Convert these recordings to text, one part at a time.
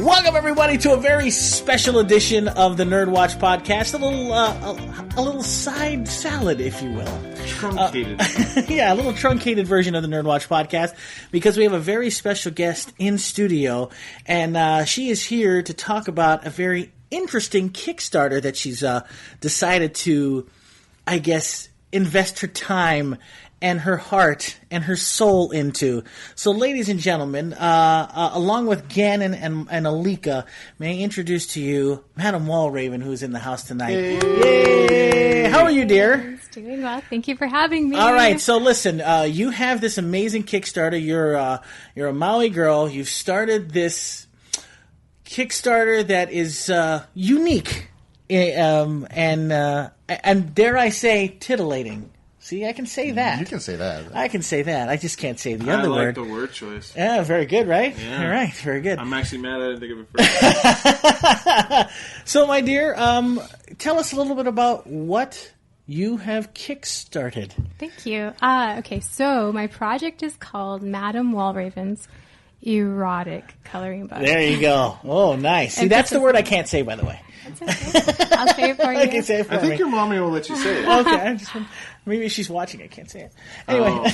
Welcome everybody to a very special edition of the NERDWatch podcast. A little side salad, if you will. Truncated. Yeah, a little truncated version of the NERDWatch podcast because we have a very special guest in studio, and she is here to talk about a very interesting Kickstarter that she's decided to, I guess, invest her time and her heart and her soul into. So, ladies and gentlemen, along with Gannon and Alika, may I introduce to you Madam Walraven, who's in the house tonight. Yay! How are you, dear? Doing well. Thank you for having me. All right. So, listen, you have this amazing Kickstarter. You're a Maui girl. You've started this Kickstarter that is unique and dare I say, titillating. See, I can say that. You can say that. I can say that. I just can't say the other word. I like the word choice. Yeah, very good, right? Yeah. All right, very good. I'm actually mad I didn't think of it first. So, my dear, tell us a little bit about what you have kickstarted. Thank you. Okay, so my project is called Madam Walraven's Erotic Coloring Book. There you go. Oh, nice. See, that's the word I can't say, by the way. That's okay. I'll say it for you. I can say it for I think me. your mommy will let you say it. Okay. Maybe she's watching. I can't say it. Anyway.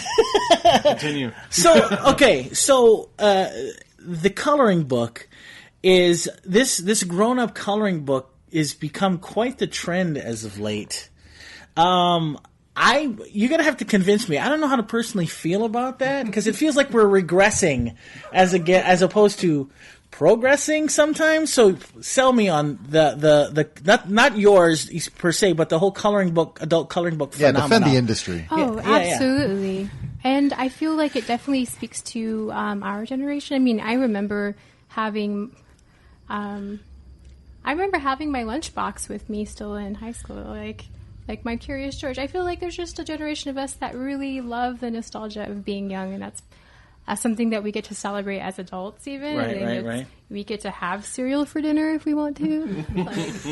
Continue. So the coloring book is this grown-up coloring book is become quite the trend as of late. You're gonna have to convince me. I don't know how to personally feel about that because it feels like we're regressing as opposed to progressing sometimes. So sell me on the not yours per se, but the whole adult coloring book phenomenon. Defend the industry. Oh, Yeah. absolutely. And I feel like it definitely speaks to our generation. I mean, I remember having my lunchbox with me still in high school, like my Curious George. I feel like there's just a generation of us that really love the nostalgia of being young, and that's something that we get to celebrate as adults even. Right. We get to have cereal for dinner if we want to.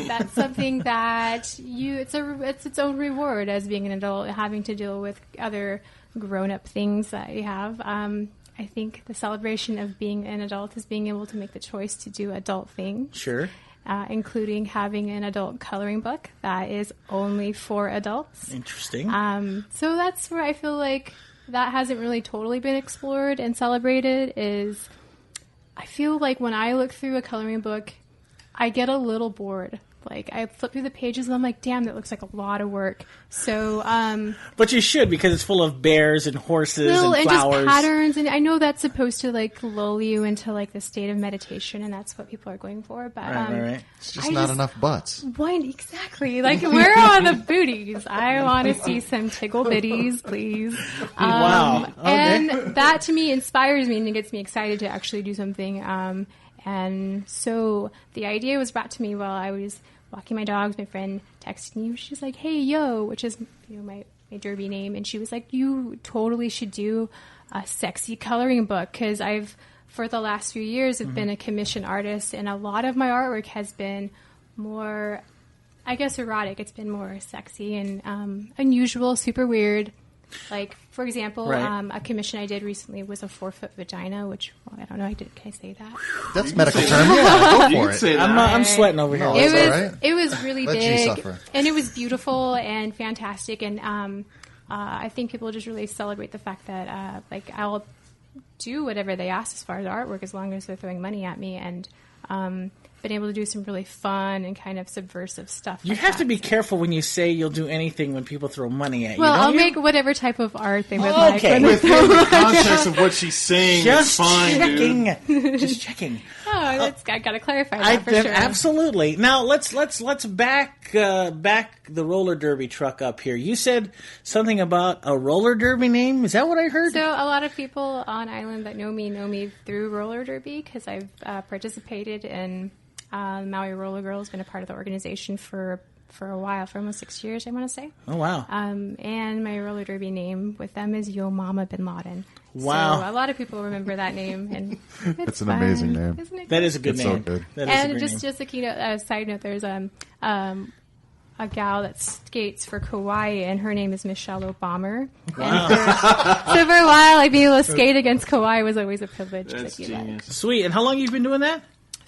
That's something that it's its own reward as being an adult, having to deal with other grown-up things that you have. I think the celebration of being an adult is being able to make the choice to do adult things. Sure. Including having an adult coloring book that is only for adults. Interesting. So that's where I feel like that hasn't really totally been explored and celebrated. Is I feel like when I look through a coloring book, I get a little bored. Like, I flip through the pages and I'm like, damn, that looks like a lot of work. So, but you should, because it's full of bears and horses and flowers. Just patterns. And I know that's supposed to, like, lull you into, like, the state of meditation, and that's what people are going for. But, right. It's just not enough butts. Why, exactly. Like, where are the booties? I want to see some tickle bitties, please. Wow. Okay. And that, to me, inspires me and it gets me excited to actually do something. And so the idea was brought to me while I was walking my dogs. My friend texted me. She's like, "Hey, yo," which is my derby name. And she was like, "You totally should do a sexy coloring book." Because for the last few years, I've been a commission artist. And a lot of my artwork has been more, I guess, erotic. It's been more sexy and unusual, super weird. Like, for example, a commission I did recently was a 4-foot vagina, which, well, I don't know, can I say that? That's medical term. Yeah, go for it. I'm sweating over here. No, It was really Let you big, suffer. and it was beautiful and fantastic, and I think people just really celebrate the fact that, I'll do whatever they ask as far as artwork as long as they're throwing money at me, and been able to do some really fun and kind of subversive stuff. You have to be careful when you say you'll do anything when people throw money at you. Well, I'll you? make whatever type of art they would Okay. like. Within the context of what she's saying, Just it's fine, checking. dude. Just checking. I got to clarify that for sure. Absolutely. Now let's back the roller derby truck up here. You said something about a roller derby name. Is that what I heard? So a lot of people on Island that know me through roller derby because I've participated in Maui Roller Girls. Been a part of the organization for a while, for almost 6 years, I want to say. Oh wow! And my roller derby name with them is Yo Mama Bin Laden. Wow! So a lot of people remember that name, and it's an amazing name. Isn't it? That is a good It's name. so good. That is a great Just a keynote, side note, there's a gal that skates for Kauai, and her name is Michelle Obama. Wow. So for a while, being able to skate against Kauai was always a privilege. That's to do that. genius. Sweet. And how long have you been doing that?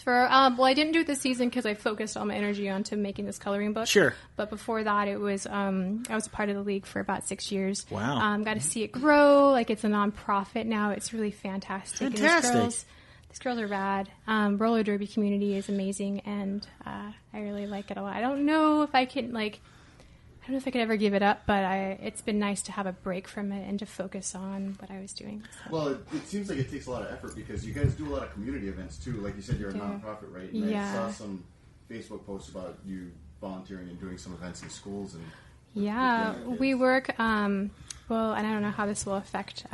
Well, I didn't do it this season because I focused all my energy onto making this coloring book. Sure. But before that, it was I was a part of the league for about 6 years. Wow. Got to see it grow. Like, it's a nonprofit now. It's really fantastic. Fantastic. And these girls are rad. Roller derby community is amazing, and I really like it a lot. I don't know if I can I don't know if I could ever give it up, but it's been nice to have a break from it and to focus on what I was doing. So. Well, it seems like it takes a lot of effort because you guys do a lot of community events too. Like you said, you're a nonprofit, right? And I saw some Facebook posts about you volunteering and doing some events in schools. And we work. Well, and I don't know how this will affect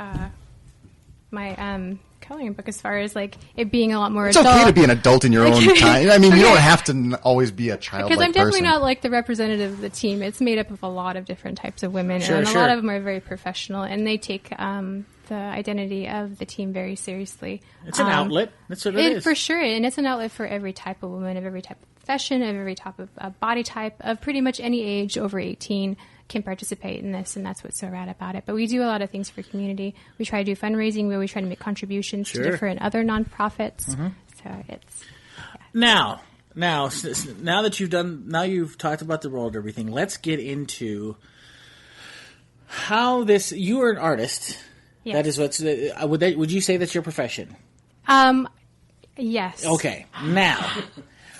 my coloring book as far as like it being a lot more It's adult. okay to be an adult in your own time. I mean, you don't have to always be a child. Because I'm definitely not like the representative of the team. It's made up of a lot of different types of women, and a lot of them are very professional, and they take the identity of the team very seriously. It's an outlet. That's what it is. For sure, and it's an outlet for every type of woman, of every type of profession, of every type of body type, of pretty much any age over 18 can participate in this, and that's what's so rad about it. But we do a lot of things for community. We try to do fundraising. We always try to make contributions to different other nonprofits. So it's now that you've talked about the role and everything. Let's get into how this. You are an artist. Yes. That is what's. Would you say that's your profession? Yes. Okay. Now.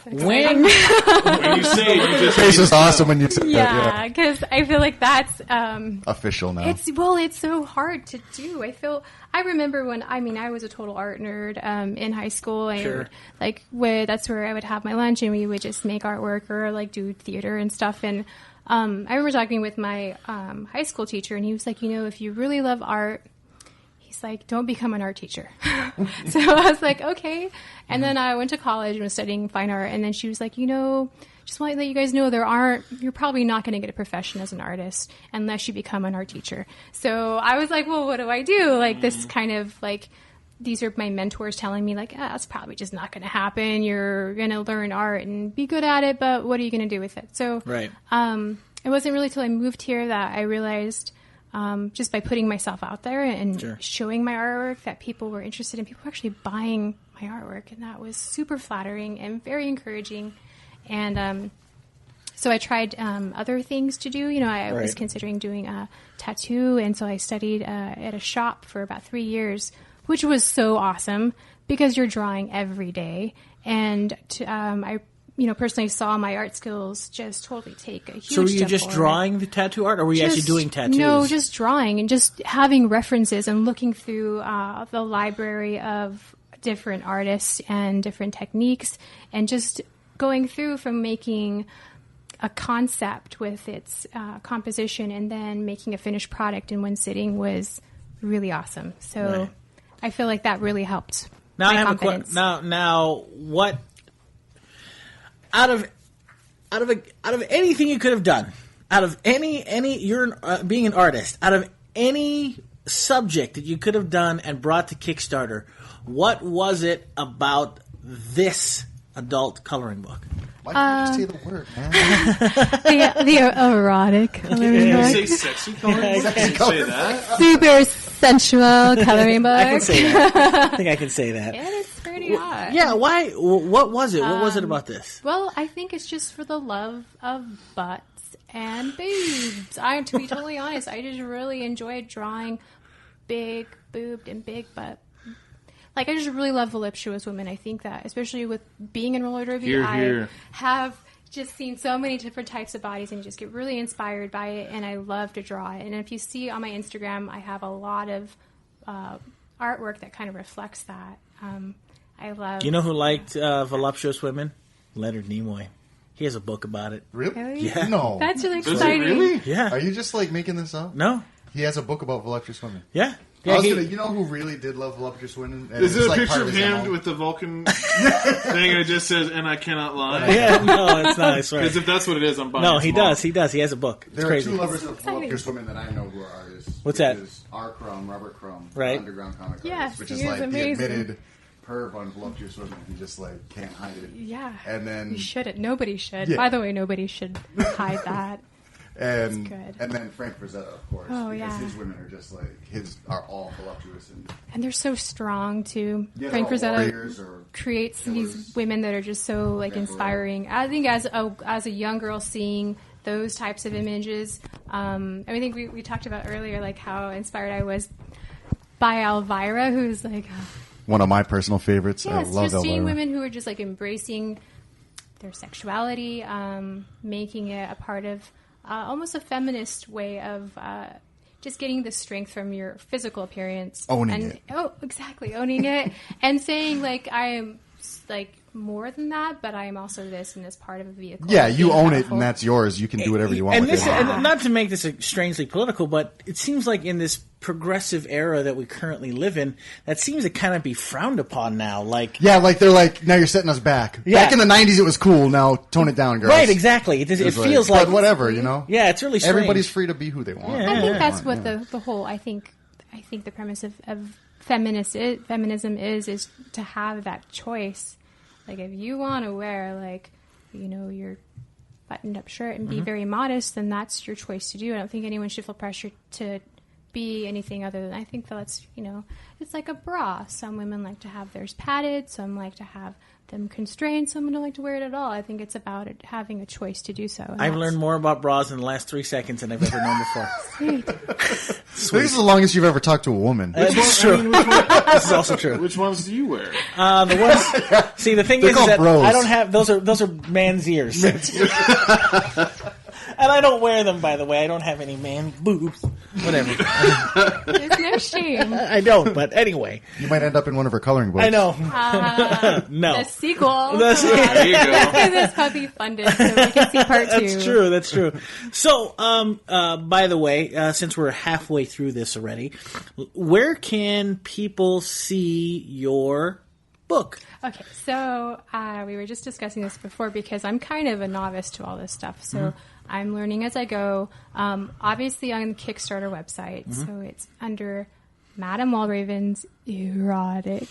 When you say it, you just This is awesome when you say that. Yeah, because I feel like that's Official now. It's so hard to do. I remember when I was a total art nerd in high school. That's where I would have my lunch and we would just make artwork or like do theater and stuff. And I remember talking with my high school teacher, and he was like, if you really love art, he's like, don't become an art teacher. So I was like, okay. And then I went to college and was studying fine art. And then she was like, just want to let you guys know you're probably not going to get a profession as an artist unless you become an art teacher. So I was like, well, what do I do? Like this kind of like, these are my mentors telling me like, that's probably just not going to happen. You're going to learn art and be good at it, but what are you going to do with it? So right. It wasn't really till I moved here that I realized just by putting myself out there and showing my artwork that people were interested in. People were actually buying my artwork, and that was super flattering and very encouraging. And so I tried other things to do. I was considering doing a tattoo, and so I studied at a shop for about 3 years, which was so awesome because you're drawing every day. And I personally saw my art skills just totally take a huge step So were you just forward. drawing the tattoo art, or were you actually doing tattoos? No, just drawing and just having references and looking through the library of different artists and different techniques, and just going through from making a concept with its composition and then making a finished product in one sitting was really awesome. So I feel like that really helped Now my I have confidence. Now what out of anything you could have done, out of any you're being an artist, out of any subject that you could have done and brought to Kickstarter, what was it about this adult coloring book? Why can't you just say the word, man? the erotic coloring You book. say sexy coloring book? Can you say that? Super sensual coloring book. I can say that. I think I can say that. It is pretty hot. Yeah, why? What was it? What was it about this? Well, I think it's just for the love of butts and boobs. To be totally honest, I just really enjoyed drawing big boobed and big butt. Like, I just really love voluptuous women. I think that, especially with being in roller derby, I have just seen so many different types of bodies and just get really inspired by it, and I love to draw it. And if you see on my Instagram, I have a lot of artwork that kind of reflects that. I love... You know who liked voluptuous women? Leonard Nimoy. He has a book about it. Really? Yeah. No. That's really Does exciting. it really? Yeah. Are you just like making this up? No. He has a book about voluptuous women. Yeah. You know who really did love voluptuous women? And Is it it's a like picture part of his him MO? with the Vulcan thing and it just says, and I cannot lie? Yeah, no, it's not. It's right. Because if that's what it is, I'm buying No, it he tomorrow. does. He does. He has a book. It's There crazy. are two lovers of voluptuous women that I know who are artists. What's that? Is R. Crumb, Robert Crumb, Right. underground comic Yes, artist, which is he is like amazing. the admitted perv on voluptuous women. He just like can't hide it. Yeah. And then You shouldn't. Nobody should. Yeah. By the way, nobody should hide that. That's good. And then Frank Frazetta, of course, because his women are just like are all voluptuous and they're so strong too. Yeah, Frank Frazetta creates killers. these women that are just so like inspiring. I think as a young girl seeing those types of images, I think we talked about earlier like how inspired I was by Elvira, who's like one of my personal favorites. yes, I love just seeing Elvira. women who are just like embracing their sexuality, making it a part of almost a feminist way of just getting the strength from your physical appearance. Owning it. Oh, exactly. Owning it. And saying, like, I am, like, more than that, but I am also this and this part of a vehicle. Yeah, you own it powerful. and that's yours. You can do whatever you want And with this, it. and not to make this strangely political, but it seems like in this progressive era that we currently live in, that seems to kind of be frowned upon now. Like, Yeah, like they're like, now you're setting us back. Yeah. Back in the 90s it was cool, now tone it down, girls. right, exactly. It feels like but whatever, you know? Yeah, it's really strange. Everybody's free to be who they want. Yeah. I think that's what the whole, I think the premise of feminism is to have that choice. Like, if you want to wear, like, you know, your buttoned up shirt and be very modest, then that's your choice to do. I don't think anyone should feel pressure to be anything other than, I think that's, you know, it's like a bra. Some women like to have theirs padded, some like to have them constrained, some don't like to wear it at all. I think it's about it having a choice to do so. I've learned more about bras in the last 3 seconds than I've ever known before. Sweet. This is the longest you've ever talked to a woman. It's true. This is also true. Which ones do you wear? The ones. See, the thing They're is called that bros. I don't have those are man's ears. And I don't wear them, by the way. I don't have any man boobs. Whatever. There's no shame. I don't, but anyway. You might end up in one of her coloring books. I know. No. The sequel. There you go. Let's get this puppy funded so we can see part 2. That's true. That's true. So, by the way, since we're halfway through this already, where can people see your book? Okay, so we were just discussing this before because I'm kind of a novice to all this stuff. So I'm learning as I go. Obviously on the Kickstarter website. So it's under Madame Walraven's Erotic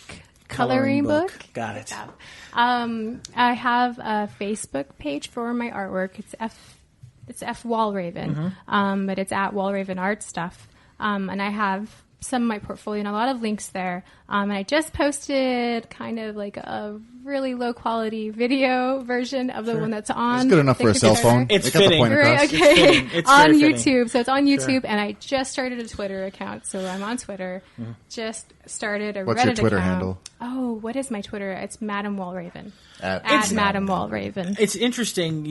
Coloring Book. Got it. I have a Facebook page for my artwork. It's F Walraven, but it's at Walraven Art Stuff. And I have some of my portfolio and a lot of links there. And I just posted kind of like a really low quality video version of the one that's on. It's good enough for a cell phone. It's They got the fitting. point across. Right, okay. It's on very YouTube. fitting. So it's on YouTube, and I just started a Twitter account. So I'm on Twitter. Just started a What's Reddit your Twitter account. handle? Oh, what is my Twitter? It's Madame Walraven. At Madame Walraven. It's interesting.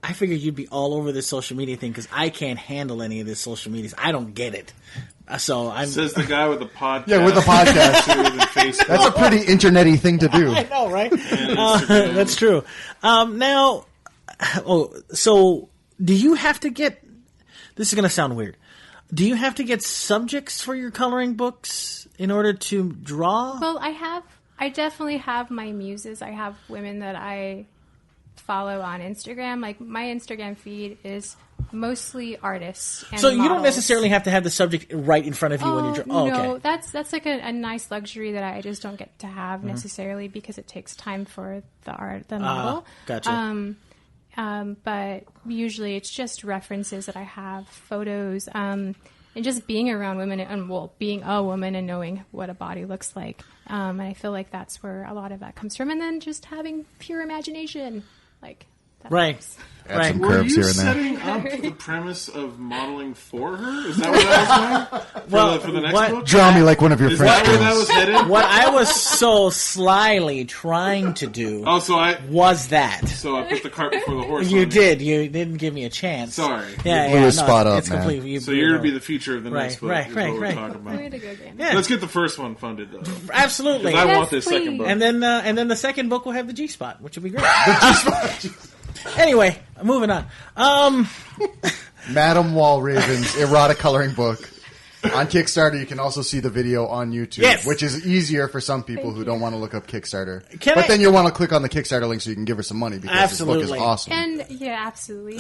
I figured you'd be all over this social media thing because I can't handle any of this social medias. I don't get it. So I'm. Says the guy with the podcast. Yeah, with the podcast. To the Facebook. That's a pretty internet-y thing to do. I know, right? Instagram. That's true. Now, so do you have to get? This is going to sound weird. Do you have to get subjects for your coloring books in order to draw? Well, I definitely have my muses. I have women that I follow on Instagram. Like, my Instagram feed is mostly artists and So you don't models. necessarily have to have the subject right in front of you when you're drawing. No, Okay. that's like a nice luxury that I just don't get to have necessarily because it takes time for the model. Gotcha. But usually it's just references that I have, photos, and just being around women and being a woman and knowing what a body looks like. And I feel like that's where a lot of that comes from. And then just having pure imagination, like that Right. helps. Add Right. some Were curves you here and there. setting up the premise of modeling for her? Is that what that was going? Well, for the next what- book? Draw me like one of your Is French that where that girls. was headed? What I was so slyly trying to do Oh, so I was that. put the cart before the horse. You on did. You didn't give me a chance. Sorry. Yeah, You blew yeah. his spot up, it's man. completely. So you're to be the feature of the next book. Right, is right, what right. we're talking about. Way to go, Gannon. Yeah. Let's get the first one funded though. Absolutely. I Yes, want this second please. book. And then the second book will have the G spot, which will be great. Anyway, moving on. Madame Walraven's Erotic Coloring Book. On Kickstarter, you can also see the video on YouTube, Yes. which is easier for some people Thank who you. don't want to look up Kickstarter. Then you'll want to click on the Kickstarter link so you can give her some money because this book Absolutely. is awesome. And yeah, absolutely.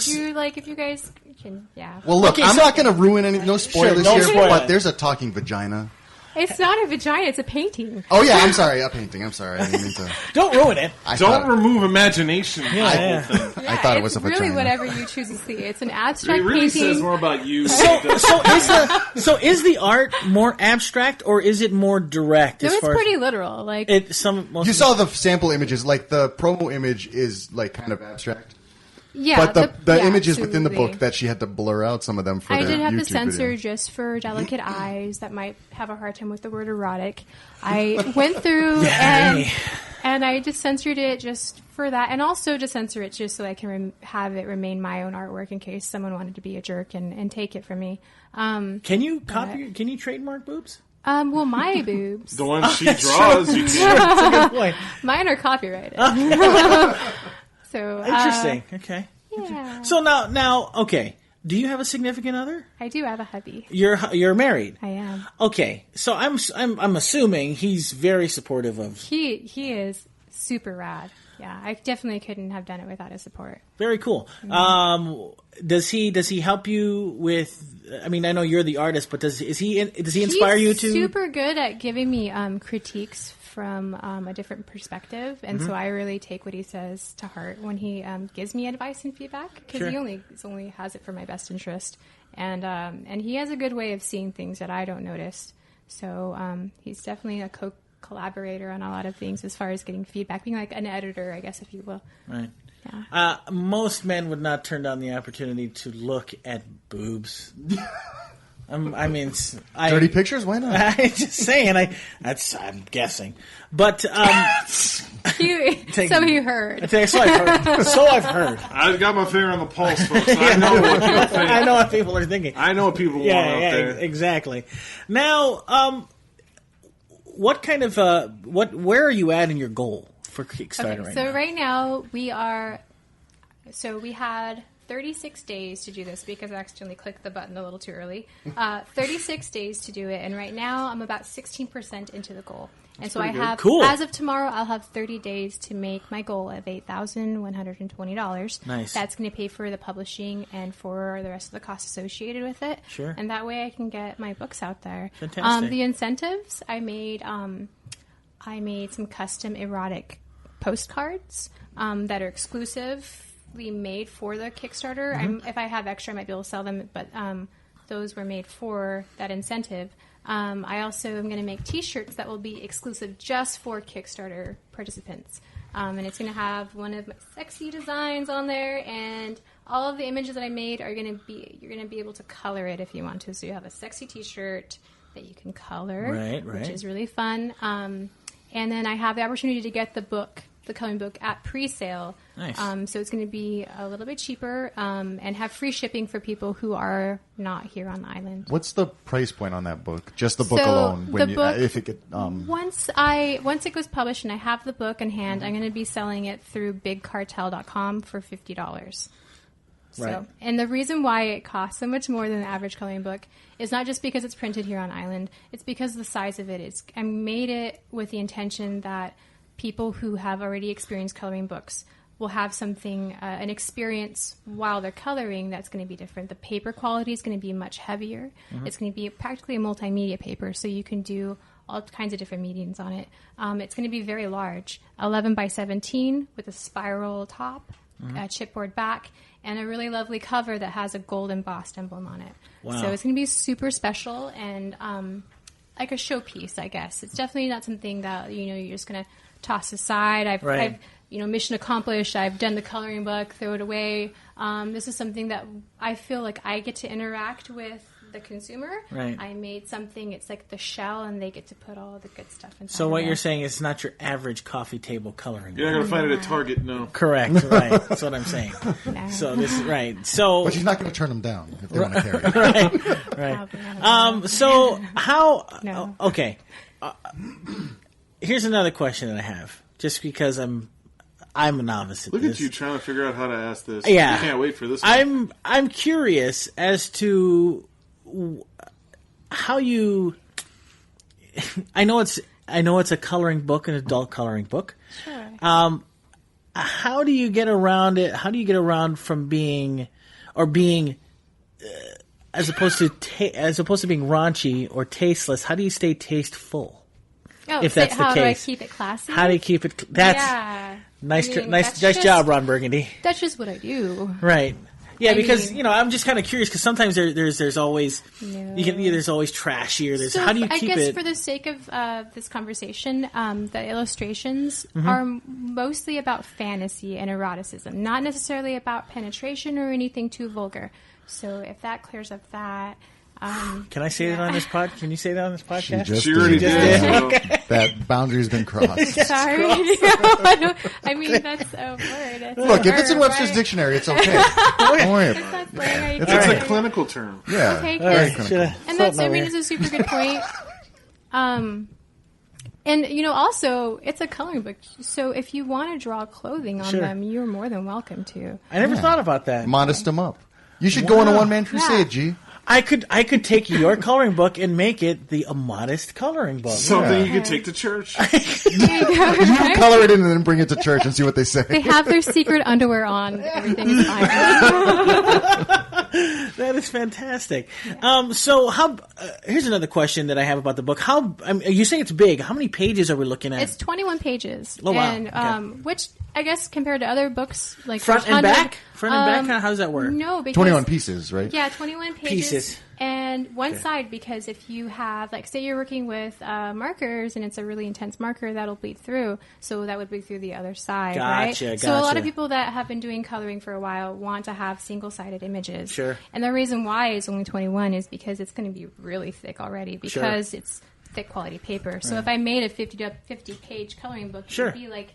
If you guys can, yeah. Well, look, Okay, I'm so- not going to ruin any no spoilers don't here, spoil but it. there's a talking vagina. It's not a vagina, it's a painting. Oh yeah, I'm sorry, a painting. I'm sorry, I didn't mean to. Don't ruin it. Don't remove imagination. Yeah. Yeah, I thought it was a vagina. Really whatever you choose to see. It's an abstract It really painting. says more about you. So is the art more abstract or is it more direct? No, as it's far pretty literal. Like You saw the sample images, like the promo image is like kind of abstract. yeah, But the yeah, images within the absolutely. book that she had to blur out some of them for I the did have YouTube to censor video. just for delicate eyes that might have a hard time with the word erotic. I went through and I just censored it just for that, and also to censor it just so I can have it remain my own artwork in case someone wanted to be a jerk and take it from me. Can you copy? Can you trademark boobs? Well, my boobs, The one she draws, you can. That's a good point. mine are copyrighted. So Interesting. Okay. Yeah, So now, okay. Do you have a significant other? I do have a hubby. You're married. I am. Okay. So I'm assuming he's very supportive of. He is super rad. Yeah, I definitely couldn't have done it without his support. Very cool. Does he help you with? I mean, I know you're the artist, but does he inspire you to? He's super good at giving me critiques from a different perspective, and so I really take what he says to heart when he gives me advice and feedback, because Sure. he only has it for my best interest, and he has a good way of seeing things that I don't notice. So he's definitely a collaborator on a lot of things as far as getting feedback, being like an editor, I guess, if you will. Right. Yeah. Most men would not turn down the opportunity to look at boobs. I mean, Dirty pictures? Why not? I'm just saying. I'm guessing, but So you heard. So I've heard. I've got my finger on the pulse, folks. I know what people think. I know what people are thinking. I know what people want out there. Exactly. Now, what kind of where are you at in your goal for Kickstarter right now? Right now we had 36 days to do this because I accidentally clicked the button a little too early. 36 days to do it, and right now I'm about 16% into the goal. And so I have, Cool. as of tomorrow, I'll have 30 days to make my goal of $8,120. Nice. That's going to pay for the publishing and for the rest of the costs associated with it. Sure. And that way I can get my books out there. Fantastic. The incentives, I made some custom erotic postcards that are exclusively made for the Kickstarter. If I have extra, I might be able to sell them, but those were made for that incentive. I also am going to make T-shirts that will be exclusive just for Kickstarter participants. And it's going to have one of my sexy designs on there, and all of the images that I made are going to be, you're going to be able to color it if you want to. So you have a sexy T-shirt that you can color, which is really fun. And then I have the opportunity to get the coloring book at pre-sale. Nice. So it's going to be a little bit cheaper and have free shipping for people who are not here on the island. What's the price point on that book? Just the book So, alone. the book- if it could, Once it goes published and I have the book in hand, I'm going to be selling it through bigcartel.com for $50. Right. So, and the reason why it costs so much more than the average coloring book is not just because it's printed here on island. It's because the size of it is. I made it with the intention that people who have already experienced coloring books will have something, an experience while they're coloring that's going to be different. The paper quality is going to be much heavier. It's going to be practically a multimedia paper, so you can do all kinds of different mediums on it. It's going to be very large, 11 by 17 with a spiral top, a chipboard back, and a really lovely cover that has a gold embossed emblem on it. Wow. So it's going to be super special and like a showpiece, I guess. It's definitely not something that you're just going to toss aside. I've mission accomplished. I've done the coloring book, throw it away. This is something that I feel like I get to interact with the consumer. Right. I made something, it's like the shell, and they get to put all the good stuff inside. So what of you're it. saying is not your average coffee table coloring book. You're not going to find it at Target, no. Correct, right. That's what I'm saying. No. So this is right. So but she's not going to turn them down if they want to carry it. Probably. So how? No. Okay. Here's another question that I have, just because I'm a novice at Look this. at you trying to figure out how to ask this. Yeah. You can't wait for this one. I'm curious as to how you. I know it's a coloring book, an adult coloring book. Sure. How do you get around it? How do you get around from being as opposed to being raunchy or tasteless, how do you stay tasteful? Oh, if that's the how case, do I keep it classy? How do you keep it? That's nice. Nice job, Ron Burgundy. That's just what I do. Right. Yeah, because I'm just kind of curious because sometimes there's always there's always trashy or there's how do you keep it? I guess for the sake of this conversation, the illustrations are mostly about fantasy and eroticism, not necessarily about penetration or anything too vulgar. So if that clears up that. Can I say that on this pod? Can you say that on this podcast? She already did. Okay. That boundary's been crossed. Sorry. I mean, that's a word. Look, if it's in Webster's dictionary, it's okay. Don't worry about it. It's a clinical term. Yeah. Okay, very good. clinical. And that's, I mean, it's a super good point. And, also, it's a coloring book. So if you want to draw clothing on them, you're more than welcome to. I never thought about that. Modest them up. You should go on a one-man crusade, G. I could take your coloring book and make it a modest coloring book. Something you could take to church. There you go. You color it in and then bring it to church and see what they say. They have their secret underwear on. Everything is fine. That is fantastic. So here's another question that I have about the book. You say it's big. How many pages are we looking at? It's 21 pages. Oh, wow. And, okay. Which, I guess, compared to other books, like front and back? Front and back? How does that work? No, because 21 pieces, right? Yeah, 21 pages. And one side, because if you have, like, say you're working with markers and it's a really intense marker, that'll bleed through. So that would bleed through the other side, right? So a lot of people that have been doing coloring for a while want to have single-sided images. Sure. And the reason why it's only 21 is because it's going to be really thick already because it's thick quality paper. Right. So if I made a 50-page coloring book, it would be like...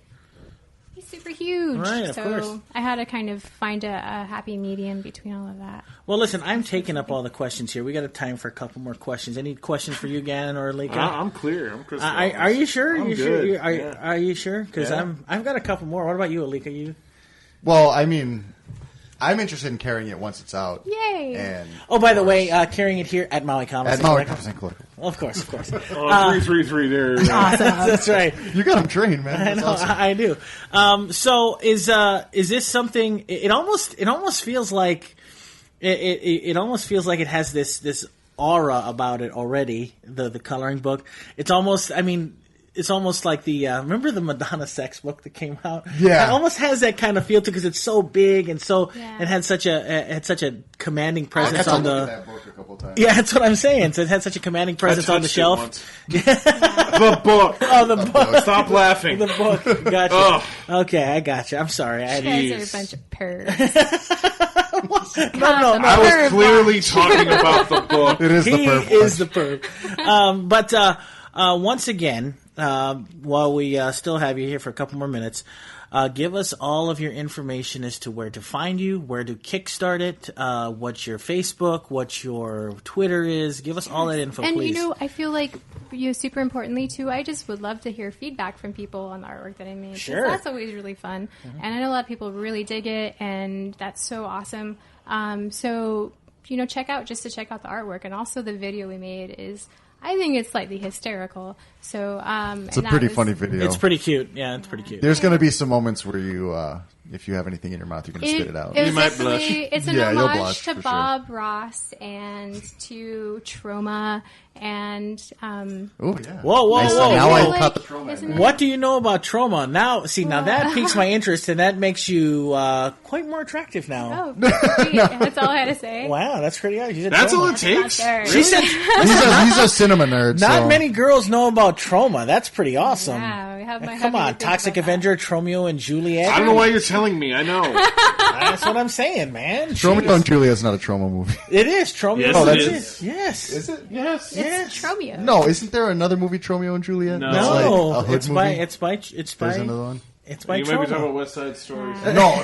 He's super huge. Right, of course. I had to kind of find a happy medium between all of that. Well, listen, I'm taking up all the questions here. We got time for a couple more questions. Any questions for you, Gannon or Alika? I'm clear. I'm crystal. Are you sure? I'm good. Sure? Are you sure? Because I've got a couple more. What about you, Alika? Well, I mean, I'm interested in carrying it once it's out. Yay! And by the way, carrying it here at Maui Comics. At Maui Comics Collective. Of course. 333 there. Awesome. That's right. You got them trained, man. I know. Awesome. I do. So is this something? It almost feels like it almost feels like it has this aura about it already. The coloring book. It's almost. I mean. It's almost like the remember the Madonna sex book that came out. Yeah, it almost has that kind of feel too because it's so big and so it had such a commanding presence on the. Look at that book a couple times. Yeah, that's what I'm saying. So it had such a commanding presence on the shelf. The book. Oh, the book. Stop laughing. The book. Gotcha. Okay, I gotcha. I'm sorry. You guys are a bunch of pervs. No. I was clearly talking about the book. It is the perv. He is the perv. But once again. While we still have you here for a couple more minutes, give us all of your information as to where to find you, where to kickstart it, what your Facebook, what your Twitter is. Give us all that info, please. And, I feel like, super importantly, too, I just would love to hear feedback from people on the artwork that I made. Sure. That's always really fun. Mm-hmm. And I know a lot of people really dig it, and that's so awesome. So, check out the artwork. And also the video we made is... I think it's slightly hysterical. So it's a pretty funny video. It's pretty cute. Yeah, it's pretty cute. There's going to be some moments where you, if you have anything in your mouth, you're going to spit it out. You might blush. It's an homage to Bob Ross and to Trauma and. Oh yeah! Whoa! Now whoa. I caught the Trauma. What do you know about Trauma? Now that piques my interest, and that makes you quite more attractive now. Oh, that's all I had to say. Wow, that's pretty. That's all it takes. She said he's a cinema nerd. Not many girls know about Trauma. That's pretty awesome. Yeah, we have my Come on, Toxic Avenger, Romeo and Juliet. I don't know why you're telling me. I know. That's what I'm saying, man. Romeo and Juliet is not a Trauma movie. It is Tromeo. Yes, it is. Yes. Is it? Yes. It's Tromeo. No, isn't there another movie, Tromeo and Juliet? No. It's like a hood movie? It's by. There's another one. It's by You might be talking Troma. about West Side Story. No.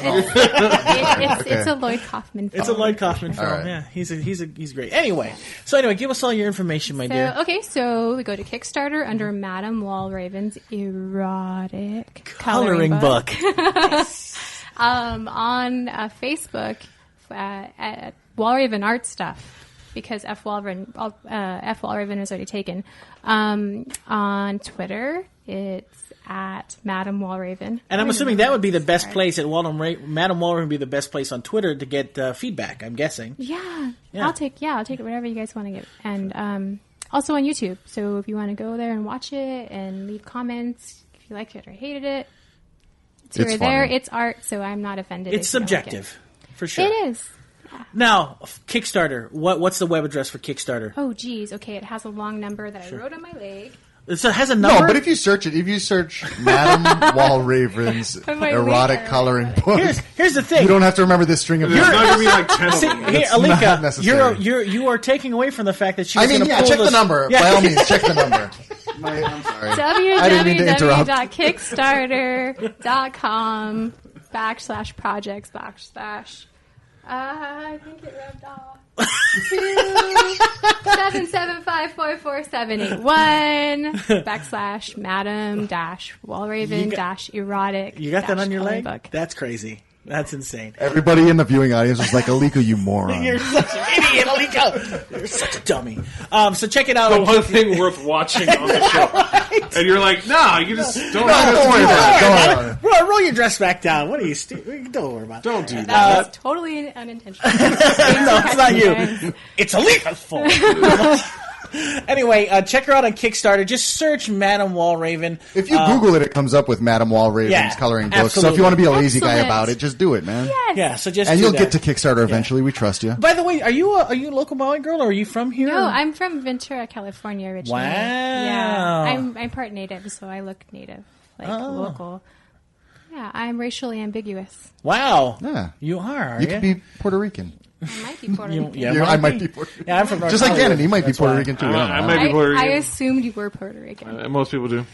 It's a Lloyd Kaufman film. It's a Lloyd Kaufman film. right. Yeah, he's great. Anyway, give us all your information, my dear. So we go to Kickstarter under Madame Walraven's Erotic Coloring book. On Facebook at Walraven Art Stuff. Because F. Walraven is already taken. On Twitter, it's at Madam Walraven. And I'm assuming that would be the best place at Madam Walraven would be the best place on Twitter to get feedback, I'm guessing. Yeah. I'll take it whatever you guys want to get. And also on YouTube. So if you want to go there and watch it and leave comments if you liked it or hated it. It's here or there. It's art, so I'm not offended. It's subjective, for sure. It is. Yeah. Now, Kickstarter. What's the web address for Kickstarter? Oh, geez. Okay, it has a long number that I wrote on my leg. It has a number? No, but if you search Madam Walraven's erotic coloring book. Here's the thing. You don't have to remember this string of There's numbers. not going to be like 10 of them. Hey, Alika, you are taking away from the fact that she's going to pull check this. the number. Yeah. By all means, check the number. I'm sorry. www.kickstarter.com/projects/ I think it rubbed off. 7754471 Madam-Walraven-Erotic. You got that on your leg? Book. That's crazy. That's insane. Everybody in the viewing audience was like, Alika, you moron. You're such an idiot, Alika. You're such a dummy. So check it out. The one thing worth watching on the show. Right. And you're like, no, you just don't worry about it. Roll your dress back down. What are you don't worry about it. Don't do that. That was totally unintentional. No, it's not you. It's Alika's fault. Anyway, check her out on Kickstarter. Just search Madam Walraven. If you Google it, it comes up with Madam Walraven's coloring book. Absolutely. So if you want to be a lazy guy about it, just do it, man. Yes. Yeah, so just and do you'll that. get to Kickstarter eventually. We trust you. By the way, are you a local Maui girl, or are you from here? No, I'm from Ventura, California originally. Wow. Yeah, I'm part native, so I look native, like local. Yeah, I'm racially ambiguous. Wow. Yeah. You are. You could be Puerto Rican. I might be Puerto Rican. I might be Puerto Rican. Yeah, I'm from North Just like Hollywood. Gannon, he might be Puerto Rican too. I might be Puerto Rican. I assumed you were Puerto Rican. Most people do.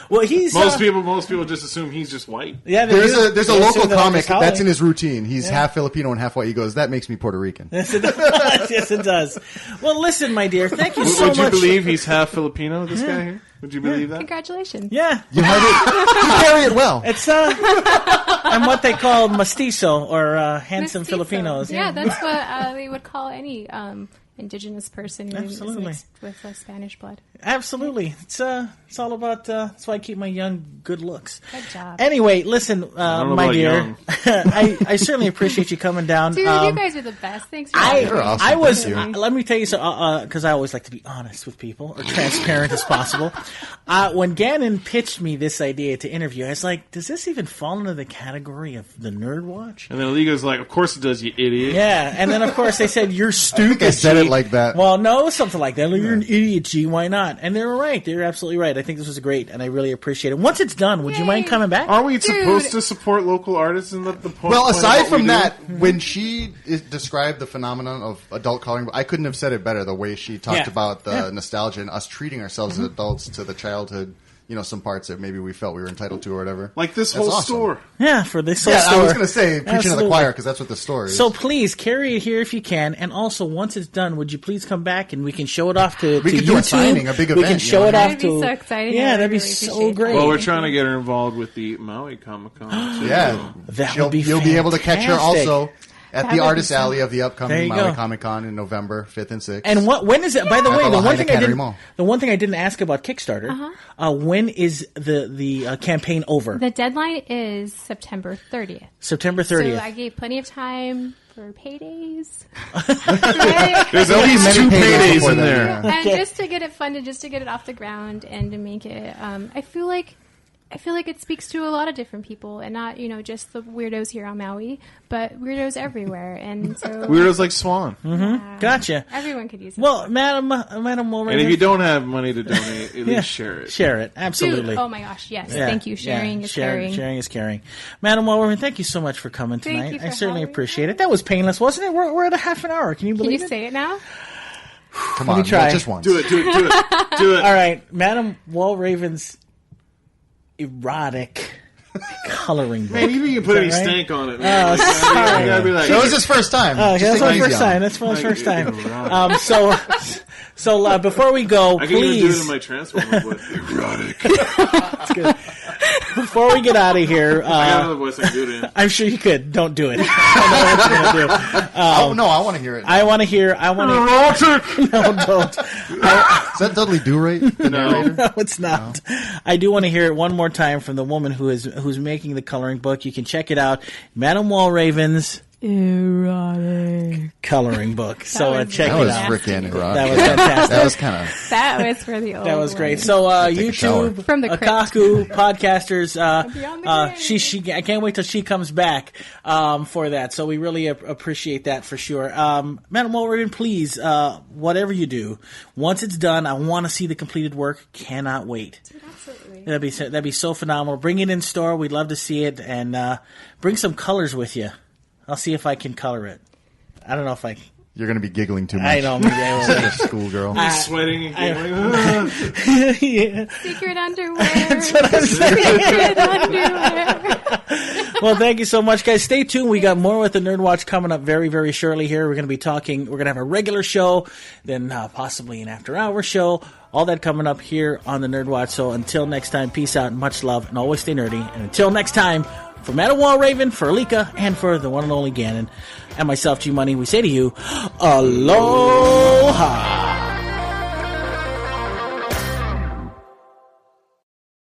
Well, he's most people just assume he's just white. Yeah, there's a local comic that's that's in his routine. He's half Filipino and half white. He goes, "That makes me Puerto Rican." Yes, it does. Yes, it does. Well, listen, my dear, thank you so much. Would you believe he's half Filipino? This guy here. Would you believe that? Congratulations. Yeah, you carry it well. It's I'm what they call mestizo or handsome Mestizo. Filipinos. Yeah, that's what they would call any indigenous person who is Absolutely. mixed with Spanish blood. Absolutely. It's all about. That's why I keep my young, good looks. Good job. Anyway, listen, my dear, I certainly appreciate you coming down. Dude, you guys are the best. Thanks for having me. awesome. I was. Thank you. Let me tell you, because I always like to be honest with people, or transparent as possible. When Gannon pitched me this idea to interview, I was like, "Does this even fall into the category of the Nerdwatch?" And then Alika's like, "Of course it does, you idiot." Yeah, and then of course they said, "You're stupid." I said G." it like that. Well, no, something like that. Like, you're an idiot, G. Why not? And they were right. They were absolutely right. I think this was great, and I really appreciate it. Once it's done, would you mind coming back? Aren't we supposed to support local artists? And the point? Well, aside of what from we do? that, when she described the phenomenon of adult coloring, I couldn't have said it better. The way she talked about the nostalgia and us treating ourselves as adults to the childhood. Some parts that maybe we felt we were entitled to or whatever. Like this That's whole awesome. store. Yeah, for this whole Yeah, store. I was going to say, preaching to Absolutely. the choir, because that's what the store is. So please carry it here if you can, and also once it's done, would you please come back and we can show it off to We to could do a YouTube. signing, a big We can event, show it That'd off be to. so exciting. Yeah, I that'd be really so appreciate great. that. Well, we're trying to get her involved with the Maui Comic Con. yeah, That would be you'll be able to catch her fantastic. also at That the would Artist be so- Alley of the There upcoming you Maui go. Comic Con in November 5th and 6th. And when is it? By the At way, the the one Lahaina thing I Cannery didn't, Mall. the one thing I didn't ask about Kickstarter, when is the campaign over? The deadline is September 30th. September 30th. So I gave plenty of time for paydays. Right? There's at least many two paydays paydays before in that, there. yeah. And just to get it funded, just to get it off the ground, and to make it, I feel like it speaks to a lot of different people, and not just the weirdos here on Maui, but weirdos everywhere. And so Weirdos like Swan. Gotcha. everyone could use it. Well, Madam Walraven. And if you don't have money to donate, at least share it. Share it. Dude, Absolutely. oh my gosh, yes, Yeah, thank you. Sharing yeah. is caring. Sharing is caring. Madam Walraven, thank you so much for coming Thank tonight. you for I certainly having me. appreciate it. That was painless, wasn't it? We're at a half an hour. Can you Can believe you it? say it now? Come on, try. just once. Do it. Do it. All right, Madam Walraven's erotic coloring book. Man, you didn't even put any Is that right? stank on it. Man. Oh, sorry. You gotta be like, That was his first time. Oh, Just that's take my it easy first on time. him. That's my Like, first time. erotic. So before we go, I can even do it please. in my Transformer voice. Erotic. That's good. before we get out of here, I got another voice I can do it in. I'm sure you could. Don't do it. I know what you're gonna do. No, I want to hear it. I want to hear. Erotic! No, don't. Is that Dudley Do-Right? The narrator? No, it's not. No. I do want to hear it one more time from the woman who's making the coloring book. You can check it out, Madam Walraven's Erotic coloring book. So check it out. That was freaking erotic. That was fantastic. That was kind of. That was for the old. That was great. one. So shower. YouTube, From the crypt. Akaku podcasters. Beyond the grave. She. I can't wait till she comes back for that. So we really appreciate that for sure. Madam Walraven, please, whatever you do, once it's done, I want to see the completed work. Cannot wait. Absolutely. That'd be so phenomenal. Bring it in store. We'd love to see it, and bring some colors with you. I'll see if I can color it. I don't know if I. You're going to be giggling too much. I know. Maybe I will. Such a schoolgirl. Sweating and giggling. Yeah. Secret underwear. That's what I'm saying. Secret underwear. Well, thank you so much, guys. Stay tuned. We got more with the NERDWatch coming up very, very shortly here. We're going to be talking. We're going to have a regular show, then possibly an after-hour show. All that coming up here on the NERDWatch. So until next time, peace out and much love, and always stay nerdy. And until next time, for Madam Walraven, for Alika, and for the one and only Gannon, and myself, G Money, we say to you, aloha.